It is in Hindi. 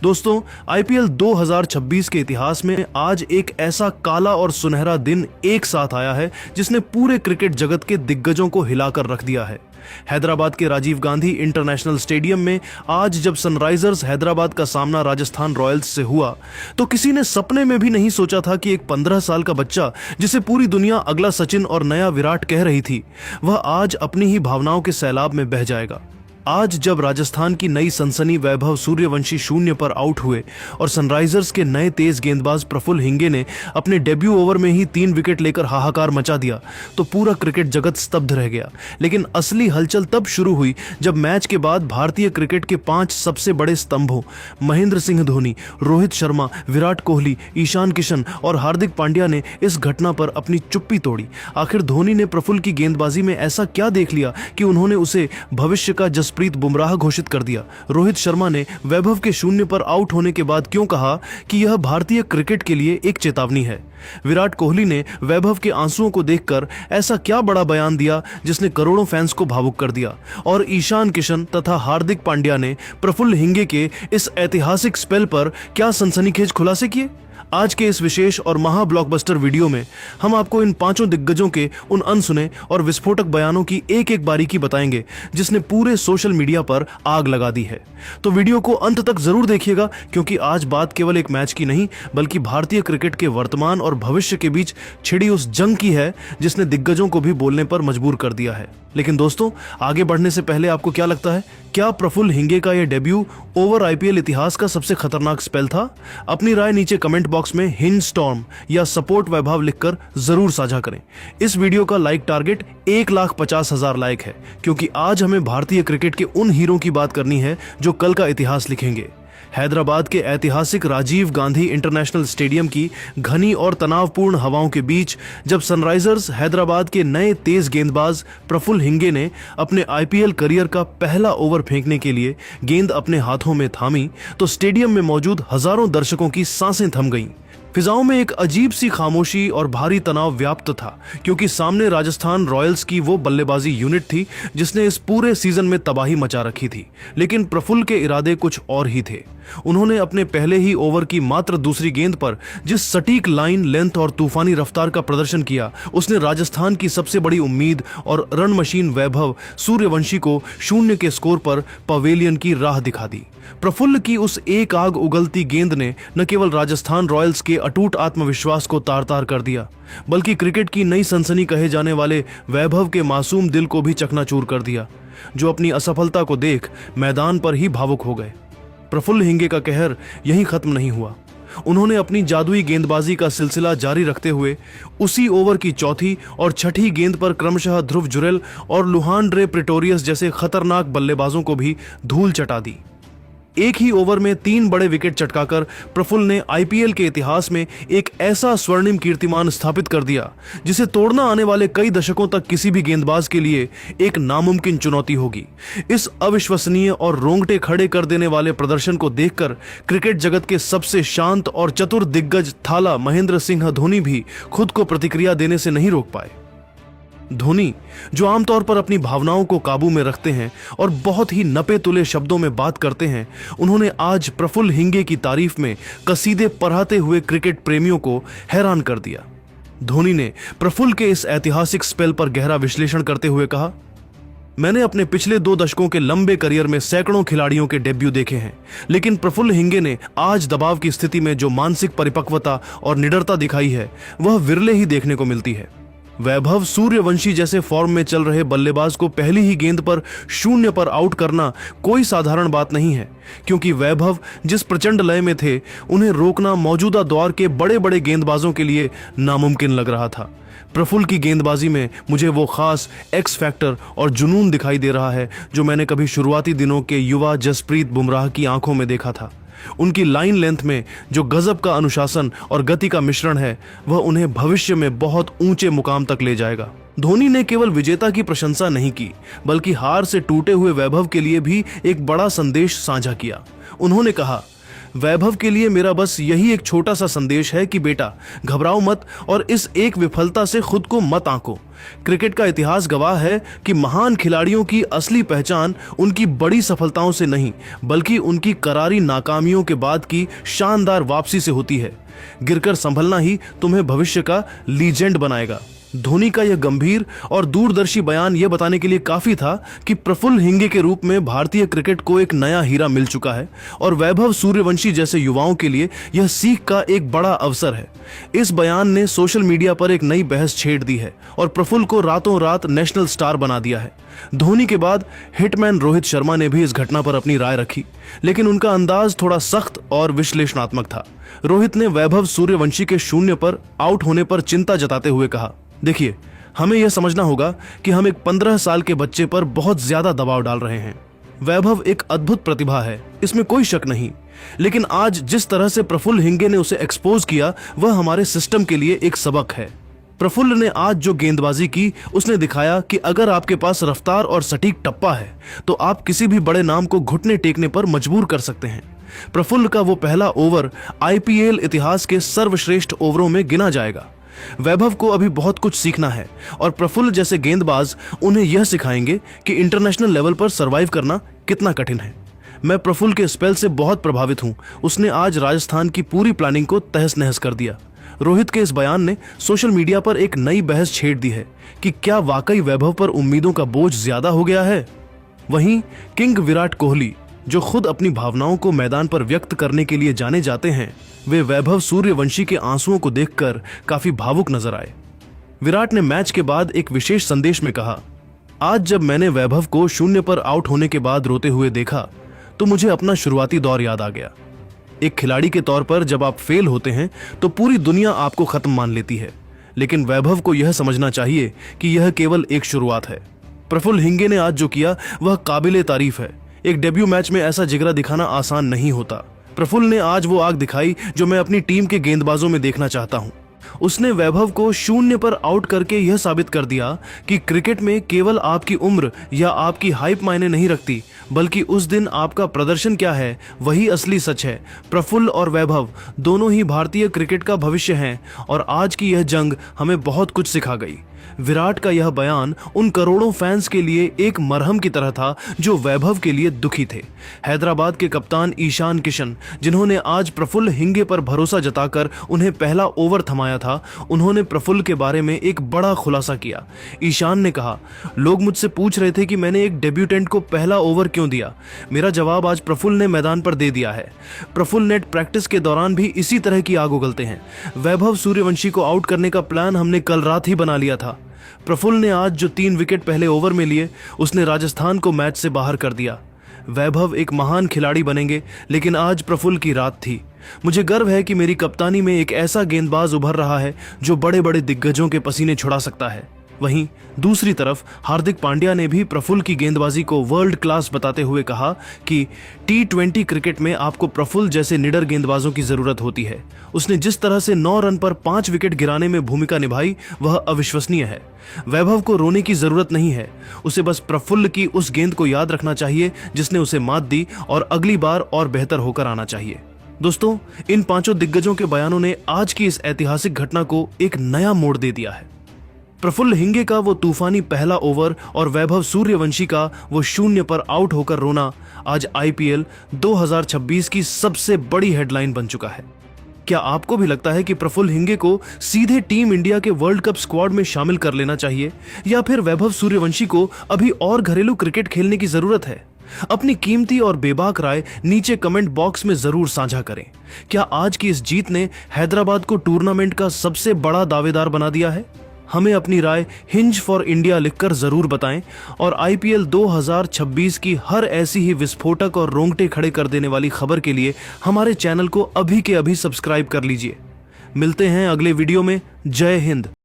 दोस्तों, आईपीएल 2026 के इतिहास में आज एक ऐसा काला और सुनहरा दिन एक साथ आया है जिसने पूरे क्रिकेट जगत के दिग्गजों को हिलाकर रख दिया है। हैदराबाद के राजीव गांधी इंटरनेशनल स्टेडियम में आज जब सनराइजर्स हैदराबाद का सामना राजस्थान रॉयल्स से हुआ तो किसी ने सपने में भी नहीं सोचा था कि एक 15 साल का बच्चा जिसे पूरी दुनिया अगला सचिन और नया विराट कह रही थी, वह आज अपनी ही भावनाओं के सैलाब में बह जाएगा। आज जब राजस्थान की नई सनसनी वैभव सूर्यवंशी 0 पर आउट हुए और सनराइजर्स के नए तेज गेंदबाज प्रफुल्ल हिंगे ने अपने डेब्यू ओवर में ही 3 विकेट लेकर हाहाकार मचा दिया तो पूरा क्रिकेट जगत स्तब्ध रह गया। लेकिन असली हलचल तब शुरू हुई जब मैच के बाद भारतीय क्रिकेट के 5 सबसे बड़े स्तंभों महेंद्र सिंह धोनी, रोहित शर्मा, विराट कोहली, ईशान किशन और हार्दिक पांड्या ने इस घटना पर अपनी चुप्पी तोड़ी। आखिर धोनी ने प्रफुल्ल की गेंदबाजी में ऐसा क्या देख लिया कि उन्होंने उसे भविष्य का जसप्रीत बुमराह घोषित कर दिया। रोहित शर्मा ने वैभव के 0 पर आउट होने के बाद क्यों कहा कि यह भारतीय क्रिकेट के लिए एक चेतावनी है। विराट कोहली ने वैभव के आंसुओं को देखकर ऐसा क्या बड़ा बयान दिया जिसने करोड़ों फैंस को भावुक कर दिया। और ईशान किशन तथा हार्दिक पांड्या ने प्रफुल्ल हिंगे के इस ऐतिहासिक स्पेल पर क्या सनसनीखेज खुलासे किए। आज के इस विशेष और महा ब्लॉकबस्टर वीडियो में हम आपको इन 5 दिग्गजों के उन अनसुने और विस्फोटक बयानों की एक एक बारीकी बताएंगे जिसने पूरे सोशल मीडिया पर आग लगा दी है। तो वीडियो को अंत तक जरूर देखिएगा क्योंकि आज बात केवल एक मैच की नहीं बल्कि भारतीय क्रिकेट के वर्तमान और भविष्य के बीच छिड़ी उस जंग की है जिसने दिग्गजों को भी बोलने पर मजबूर कर दिया है। लेकिन दोस्तों, आगे बढ़ने से पहले आपको क्या लगता है, क्या प्रफुल्ल हिंगे का यह डेब्यू ओवर आईपीएल इतिहास का सबसे खतरनाक स्पेल था? अपनी राय नीचे कमेंट बॉक्स में हिंज स्टॉर्म या सपोर्ट वैभव लिखकर जरूर साझा करें। इस वीडियो का लाइक टारगेट 1,50,000 लाइक है क्योंकि आज हमें भारतीय क्रिकेट के उन हीरो की बात करनी है जो कल का इतिहास लिखेंगे। हैदराबाद के ऐतिहासिक राजीव गांधी इंटरनेशनल स्टेडियम की घनी और तनावपूर्ण हवाओं के बीच जब सनराइजर्स हैदराबाद के नए तेज गेंदबाज प्रफुल्ल हिंगे ने अपने आईपीएल करियर का पहला ओवर फेंकने के लिए गेंद अपने हाथों में थामी तो स्टेडियम में मौजूद हजारों दर्शकों की सांसें थम गईं। फिजाओं में एक अजीब सी खामोशी और भारी तनाव व्याप्त था क्योंकि सामने राजस्थान रॉयल्स की वो बल्लेबाजी यूनिट थी जिसने इस पूरे सीजन में तबाही मचा रखी थी। लेकिन प्रफुल्ल के इरादे कुछ और ही थे। उन्होंने अपने पहले ही ओवर की मात्र दूसरी गेंद पर जिस सटीक लाइन, लेंथ और तूफानी रफ्तार का प्रदर्शन किया उसने राजस्थान की सबसे बड़ी उम्मीद और रन मशीन वैभव सूर्यवंशी को 0 के स्कोर पर पवेलियन की राह दिखा दी। प्रफुल्ल की उस एक आग उगलती गेंद ने न केवल राजस्थान रॉयल्स के अटूट आत्मविश्वास को तार तार कर दिया बल्कि क्रिकेट की नई सनसनी कहे जाने वाले वैभव के मासूम दिल को भी चकनाचूर कर दिया, जो अपनी असफलता को देख मैदान पर ही भावुक हो गए। प्रफुल्ल हिंगे का कहर यहीं खत्म नहीं हुआ। उन्होंने अपनी जादुई गेंदबाजी का सिलसिला जारी रखते हुए उसी ओवर की चौथी और छठी गेंद पर क्रमशः ध्रुव जुरेल और लुहान रे प्रेटोरियस जैसे खतरनाक बल्लेबाजों को भी धूल चटा दी। एक ही ओवर में 3 बड़े विकेट चटकाकर प्रफुल्ल ने आईपीएल के इतिहास में एक ऐसा स्वर्णिम कीर्तिमान स्थापित कर दिया जिसे तोड़ना आने वाले कई दशकों तक किसी भी गेंदबाज के लिए एक नामुमकिन चुनौती होगी। इस अविश्वसनीय और रोंगटे खड़े कर देने वाले प्रदर्शन को देखकर क्रिकेट जगत के सबसे शांत और चतुर दिग्गज थाला महेंद्र सिंह धोनी भी खुद को प्रतिक्रिया देने से नहीं रोक पाए। धोनी, जो आमतौर पर अपनी भावनाओं को काबू में रखते हैं और बहुत ही नपे तुले शब्दों में बात करते हैं, उन्होंने आज प्रफुल्ल हिंगे की तारीफ में कसीदे पढ़ाते हुए क्रिकेट प्रेमियों को हैरान कर दिया। धोनी ने प्रफुल्ल के इस ऐतिहासिक स्पेल पर गहरा विश्लेषण करते हुए कहा, मैंने अपने पिछले 2 दशकों के लंबे करियर में सैकड़ों खिलाड़ियों के डेब्यू देखे हैं, लेकिन प्रफुल्ल हिंगे ने आज दबाव की स्थिति में जो मानसिक परिपक्वता और निडरता दिखाई है वह विरले ही देखने को मिलती है। वैभव सूर्यवंशी जैसे फॉर्म में चल रहे बल्लेबाज को पहली ही गेंद पर 0 पर आउट करना कोई साधारण बात नहीं है क्योंकि वैभव जिस प्रचंड लय में थे उन्हें रोकना मौजूदा दौर के बड़े बड़े गेंदबाजों के लिए नामुमकिन लग रहा था। प्रफुल्ल की गेंदबाजी में मुझे वो खास एक्स फैक्टर और जुनून दिखाई दे रहा है जो मैंने कभी शुरुआती दिनों के युवा जसप्रीत बुमराह की आंखों में देखा था। उनकी लाइन लेंथ में जो गजब का अनुशासन और गति का मिश्रण है वह उन्हें भविष्य में बहुत ऊंचे मुकाम तक ले जाएगा। धोनी ने केवल विजेता की प्रशंसा नहीं की बल्कि हार से टूटे हुए वैभव के लिए भी एक बड़ा संदेश साझा किया। उन्होंने कहा, वैभव के लिए मेरा बस यही एक छोटा सा संदेश है कि बेटा घबराओ मत और इस एक विफलता से खुद को मत आंको। क्रिकेट का इतिहास गवाह है कि महान खिलाड़ियों की असली पहचान उनकी बड़ी सफलताओं से नहीं बल्कि उनकी करारी नाकामियों के बाद की शानदार वापसी से होती है। गिरकर संभलना ही तुम्हें भविष्य का लीजेंड बनाएगा। धोनी का यह गंभीर और दूरदर्शी बयान यह बताने के लिए काफी था कि प्रफुल्ल हिंगे के रूप में भारतीय क्रिकेट को एक नया हीरा मिल चुका है और वैभव सूर्यवंशी जैसे युवाओं के लिए यह सीख का एक बड़ा अवसर है। इस बयान ने सोशल मीडिया पर एक नई बहस छेड़ दी है और प्रफुल्ल को रातों रात नेशनल स्टार बना दिया है। धोनी के बाद हिटमैन रोहित शर्मा ने भी इस घटना पर अपनी राय रखी, लेकिन उनका अंदाज थोड़ा सख्त और विश्लेषणात्मक था। रोहित ने वैभव सूर्यवंशी के शून्य पर आउट होने पर चिंता जताते हुए कहा, देखिए हमें यह समझना होगा कि हम एक 15 साल के बच्चे पर बहुत ज्यादा दबाव डाल रहे हैं। वैभव एक अद्भुत प्रतिभा है, इसमें कोई शक नहीं, लेकिन आज जिस तरह से प्रफुल्ल हिंगे ने उसे एक्सपोज किया वह हमारे सिस्टम के लिए एक सबक है। प्रफुल्ल ने आज जो गेंदबाजी की उसने दिखाया कि अगर आपके पास रफ्तार और सटीक टप्पा है तो आप किसी भी बड़े नाम को घुटने टेकने पर मजबूर कर सकते हैं। प्रफुल्ल का वो पहला ओवर आईपीएल इतिहास के सर्वश्रेष्ठ ओवरों में गिना जाएगा। वैभव को अभी बहुत कुछ सीखना है और प्रफुल्ल जैसे गेंदबाज उन्हें यह सिखाएंगे कि इंटरनेशनल लेवल पर सरवाइव करना कितना कठिन है। मैं प्रफुल्ल के स्पेल से बहुत प्रभावित हूं। उसने आज राजस्थान की पूरी प्लानिंग को तहस नहस कर दिया। रोहित के इस बयान ने सोशल मीडिया पर एक नई बहस छेड़ दी है कि क्या वाकई वैभव पर उम्मीदों का बोझ ज्यादा हो गया है। वहीं किंग विराट कोहली जो खुद अपनी भावनाओं को मैदान पर व्यक्त करने के लिए जाने जाते हैं, वे वैभव सूर्यवंशी के आंसुओं को देखकर काफी भावुक नजर आए। विराट ने मैच के बाद एक विशेष संदेश में कहा, आज जब मैंने वैभव को शून्य पर आउट होने के बाद रोते हुए देखा तो मुझे अपना शुरुआती दौर याद आ गया। एक खिलाड़ी के तौर पर जब आप फेल होते हैं तो पूरी दुनिया आपको खत्म मान लेती है, लेकिन वैभव को यह समझना चाहिए कि यह केवल एक शुरुआत है। प्रफुल्ल हिंगे ने आज जो किया वह काबिले तारीफ है। एक डेब्यू मैच में ऐसा जिगरा दिखाना आसान नहीं होता। प्रफुल्ल ने आज वो आग दिखाई जो मैं अपनी टीम के गेंदबाजों में देखना चाहता हूं। उसने वैभव को शून्य पर आउट करके यह साबित कर दिया कि क्रिकेट में केवल आपकी उम्र या आपकी हाइप मायने नहीं रखती, बल्कि उस दिन आपका प्रदर्शन क्या है वही असली सच है। प्रफुल्ल और वैभव दोनों ही भारतीय क्रिकेट का भविष्य हैं और आज की यह जंग हमें बहुत कुछ सिखा गई। विराट का यह बयान उन करोड़ों फैंस के लिए एक मरहम की तरह था जो वैभव के लिए दुखी थे। हैदराबाद के कप्तान ईशान किशन, जिन्होंने आज प्रफुल्ल हिंगे पर भरोसा जताकर उन्हें पहला ओवर थमाया था, उन्होंने प्रफुल्ल के बारे में एक बड़ा खुलासा किया। ईशान ने कहा, लोग मुझसे पूछ रहे थे कि मैंने एक डेब्यूटेंट को पहला ओवर क्यों दिया। मेरा जवाब आज प्रफुल्ल ने मैदान पर दे दिया है। प्रफुल्ल नेट प्रैक्टिस के दौरान भी इसी तरह की आग उगलते हैं। वैभव सूर्यवंशी को आउट करने का प्लान हमने कल रात ही बना लिया था। प्रफुल्ल ने आज जो 3 विकेट पहले ओवर में लिए उसने राजस्थान को मैच से बाहर कर दिया। वैभव एक महान खिलाड़ी बनेंगे, लेकिन आज प्रफुल्ल की रात थी। मुझे गर्व है कि मेरी कप्तानी में एक ऐसा गेंदबाज उभर रहा है जो बड़े बड़े दिग्गजों के पसीने छुड़ा सकता है। वहीं दूसरी तरफ हार्दिक पांड्या ने भी प्रफुल्ल की गेंदबाजी को वर्ल्ड क्लास बताते हुए कहा कि T20 क्रिकेट में आपको प्रफुल्ल जैसे निडर गेंदबाजों की जरूरत होती है। उसने जिस तरह से 9 रन पर 5 विकेट गिराने में भूमिका निभाई वह अविश्वसनीय है। वैभव को रोने की जरूरत नहीं है, उसे बस प्रफुल्ल की उस गेंद को याद रखना चाहिए जिसने उसे मात दी और अगली बार और बेहतर होकर आना चाहिए। दोस्तों, इन 5 दिग्गजों के बयानों ने आज की इस ऐतिहासिक घटना को एक नया मोड़ दे दिया है। प्रफुल्ल हिंगे का वो तूफानी पहला ओवर और वैभव सूर्यवंशी का वो शून्य पर आउट होकर रोना आज आईपीएल 2026 की सबसे बड़ी हेडलाइन बन चुका है। क्या आपको भी लगता है कि प्रफुल्ल हिंगे को सीधे टीम इंडिया के वर्ल्ड कप स्क्वाड में शामिल कर लेना चाहिए, या फिर वैभव सूर्यवंशी को अभी और घरेलू क्रिकेट खेलने की जरूरत है? अपनी कीमती और बेबाक राय नीचे कमेंट बॉक्स में जरूर साझा करें। क्या आज की इस जीत ने हैदराबाद को टूर्नामेंट का सबसे बड़ा दावेदार बना दिया है? हमें अपनी राय हिंज फॉर इंडिया लिखकर जरूर बताएं और आईपीएल 2026 की हर ऐसी ही विस्फोटक और रोंगटे खड़े कर देने वाली खबर के लिए हमारे चैनल को अभी के अभी सब्सक्राइब कर लीजिए। मिलते हैं अगले वीडियो में। जय हिंद।